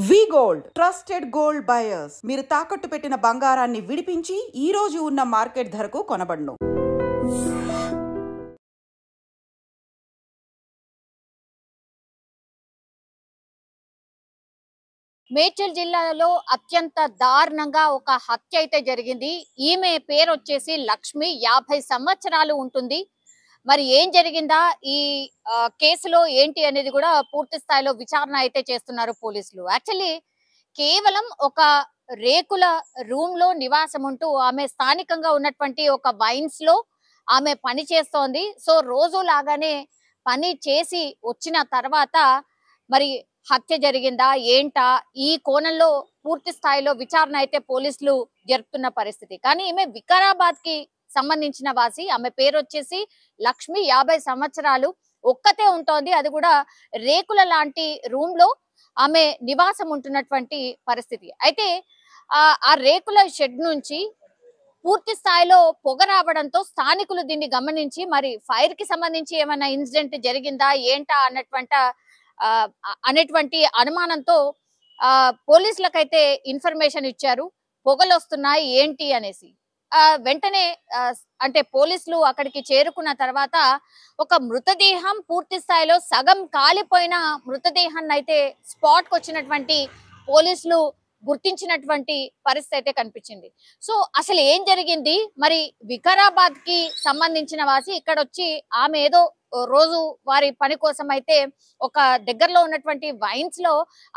వి gold trusted gold buyers మీరు తాకట్టు పెట్టిన బంగారాన్ని విడిపించి ఈ రోజు ఉన్న మార్కెట్ ధరకు కొనబడును. మేడ్చల్ జిల్లాలో అత్యంత దారుణంగా ఒక హత్య అయితే జరిగింది. ఈమె పేరు వచ్చేసి లక్ష్మి, 50 సంవత్సరాలు ఉంటుంది. మరి ఏం జరిగిందా, ఈ కేసులో ఏంటి అనేది కూడా పూర్తి స్థాయిలో విచారణ అయితే చేస్తున్నారు పోలీసులు. యాక్చువల్లీ కేవలం ఒక రేకుల రూమ్ లో నివాసం ఉంటూ ఆమె స్థానికంగా ఉన్నటువంటి ఒక వైన్స్ లో ఆమె పని చేస్తోంది. సో రోజు లాగానే పని చేసి వచ్చిన తర్వాత మరి హత్య జరిగిందా ఏంటా, ఈ కోణంలో పూర్తి స్థాయిలో విచారణ అయితే పోలీసులు జరుపుతున్న పరిస్థితి. కానీ ఈమె వికారాబాద్ కి సంబంధించిన వాసి. ఆమె పేరు వచ్చేసి లక్ష్మి, 50 సంవత్సరాలు, ఒక్కతే ఉంటోంది. అది కూడా రేకుల లాంటి రూమ్ లో ఆమె నివాసం ఉంటున్నటువంటి పరిస్థితి. అయితే ఆ రేకుల షెడ్ నుంచి పూర్తి స్థాయిలో పొగ రావడంతో స్థానికులు దీన్ని గమనించి మరి ఫైర్ కి సంబంధించి ఏమైనా ఇన్సిడెంట్ జరిగిందా ఏంటా అనేటువంటి అనుమానంతో పోలీసులకైతే ఇన్ఫర్మేషన్ ఇచ్చారు, పొగలు వస్తున్నాయి ఏంటి అనేసి. వెంటనే అంటే పోలీసులు అక్కడికి చేరుకున్న తర్వాత ఒక మృతదేహం, పూర్తి స్థాయిలో సగం కాలిపోయిన మృతదేహాన్ని అయితే స్పాట్ కు వచ్చినటువంటి పోలీసులు గుర్తించినటువంటి పరిస్థితి అయితే కనిపించింది. సో అసలు ఏం జరిగింది, మరి వికారాబాద్ కి సంబంధించిన వాసి ఇక్కడ వచ్చి ఆమె ఏదో రోజు వారి పని కోసం అయితే ఒక దగ్గరలో ఉన్నటువంటి వైన్స్ లో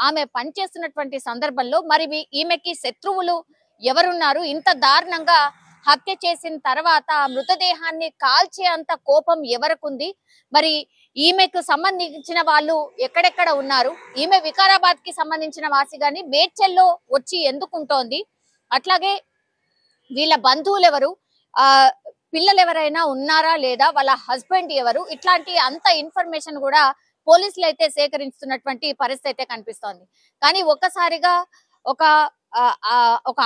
ఆమె పనిచేస్తున్నటువంటి సందర్భంలో మరి ఈమెకి శత్రువులు ఎవరున్నారు, ఇంత దారుణంగా హత్య చేసిన తర్వాత మృతదేహాన్ని కాల్చే అంత కోపం ఎవరికుంది, మరి ఈమెకు సంబంధించిన వాళ్ళు ఎక్కడెక్కడ ఉన్నారు, ఈమె వికారాబాద్ కి సంబంధించిన వాసి గాని మేడ్చల్లో వచ్చి ఎందుకుంటోంది, అట్లాగే వీళ్ళ బంధువులు ఎవరు, పిల్లలు ఎవరైనా ఉన్నారా లేదా, వాళ్ళ హస్బెండ్ ఎవరు, ఇట్లాంటి అంత ఇన్ఫర్మేషన్ కూడా పోలీసులు అయితే సేకరిస్తున్నటువంటి పరిస్థితి అయితే కనిపిస్తోంది. కానీ ఒక్కసారిగా ఒక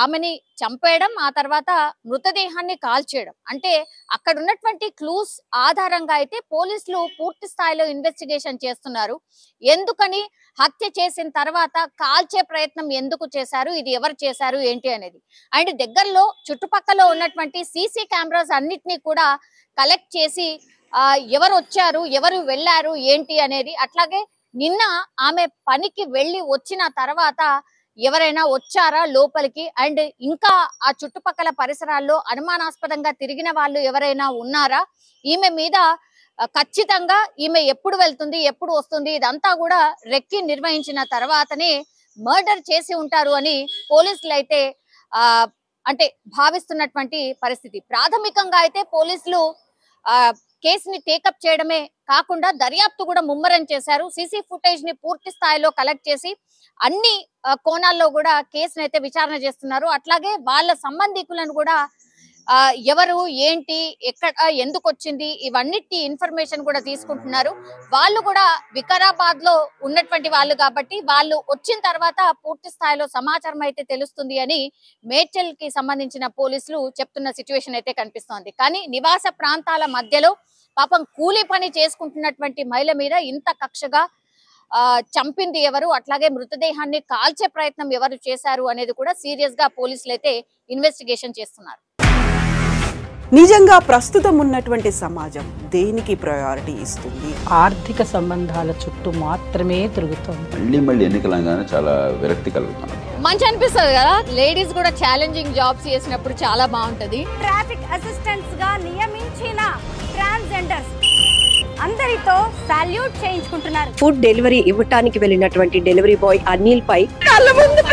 ఆమెని చంపేయడం, ఆ తర్వాత మృతదేహాన్ని కాల్చేయడం, అంటే అక్కడ ఉన్నటువంటి క్లూస్ ఆధారంగా అయితే పోలీసులు పూర్తి స్థాయిలో ఇన్వెస్టిగేషన్ చేస్తున్నారు. ఎందుకని హత్య చేసిన తర్వాత కాల్చే ప్రయత్నం ఎందుకు చేశారు, ఇది ఎవరు చేశారు ఏంటి అనేది. అండ్ దగ్గరలో చుట్టుపక్కల ఉన్నటువంటి సీసీ కెమెరాస్ అన్నిటినీ కూడా కలెక్ట్ చేసి ఎవరు వచ్చారు, ఎవరు వెళ్ళారు ఏంటి అనేది, అట్లాగే నిన్న ఆమె పనికి వెళ్ళి వచ్చిన తర్వాత ఎవరైనా వచ్చారా లోపలికి, అండ్ ఇంకా ఆ చుట్టుపక్కల పరిసరాల్లో అనుమానాస్పదంగా తిరిగిన వాళ్ళు ఎవరైనా ఉన్నారా, ఈమె మీద ఖచ్చితంగా ఈమె ఎప్పుడు వెళ్తుంది ఎప్పుడు వస్తుంది ఇదంతా కూడా రెక్కి నిర్వహించిన తర్వాతనే మర్డర్ చేసి ఉంటారు అని పోలీసులు అయితే అంటే భావిస్తున్నటువంటి పరిస్థితి. ప్రాథమికంగా అయితే పోలీసులు కేసుని టేకప్ చేయడమే కాకుండా దర్యాప్తు కూడా ముమ్మరం చేశారు. సీసీ ఫుటేజ్ ని పూర్తి స్థాయిలో కలెక్ట్ చేసి అన్ని కోణాల్లో కూడా కేసును అయితే విచారణ చేస్తున్నారు. అట్లాగే వాళ్ళ సంబంధికులను కూడా ఎవరు ఏంటి ఎక్కడ ఎందుకు వచ్చింది ఇవన్నిటి ఇన్ఫర్మేషన్ కూడా తీసుకుంటున్నారు. వాళ్ళు కూడా వికారాబాద్ లో ఉన్నటువంటి వాళ్ళు కాబట్టి వాళ్ళు వచ్చిన తర్వాత పూర్తి స్థాయిలో సమాచారం అయితే తెలుస్తుంది అని మేడ్చల్ కి సంబంధించిన పోలీసులు చెప్తున్న సిచ్యువేషన్ అయితే కనిపిస్తోంది. కానీ నివాస ప్రాంతాల మధ్యలో పాపం కూలీ పని చేసుకుంటున్నటువంటి మహిళ మీద ఇంత కక్షగా చంపింది ఎవరు, అట్లాగే మృతదేహాన్ని కాల్చే ప్రయత్నం ఎవరు చేశారు అనేది కూడా సీరియస్ గా పోలీసులు అయితే ఇన్వెస్టిగేషన్ చేస్తున్నారు. నిజంగా ప్రస్తుతం ఉన్నటువంటి సమాజం దేనికి ప్రయారిటీ ఇస్తుంది? ఆర్థిక సంబంధాల చుట్టూ మాత్రమే తిరుగుతుంది. మళ్ళీ ఎన్నికలంగానే చాలా విరక్తి కలుగుతాం. మంచి అనిపిస్తుంది కదా, లేడీస్ కూడా ఛాలెంజింగ్ జాబ్స్ చేసినప్పుడు చాలా బాగుంటది. ట్రాఫిక్ అసిస్టెంట్స్ గా నియమించిన ట్రాన్స్జెండర్స్ అందరితో సాల్యూట్ చేయించుకుంటున్నారు. ఫుడ్ డెలివరీ ఇవ్వటానికి వెళ్ళినటువంటి డెలివరీ బాయ్ అనిల్ పై కళ్ళ ముందు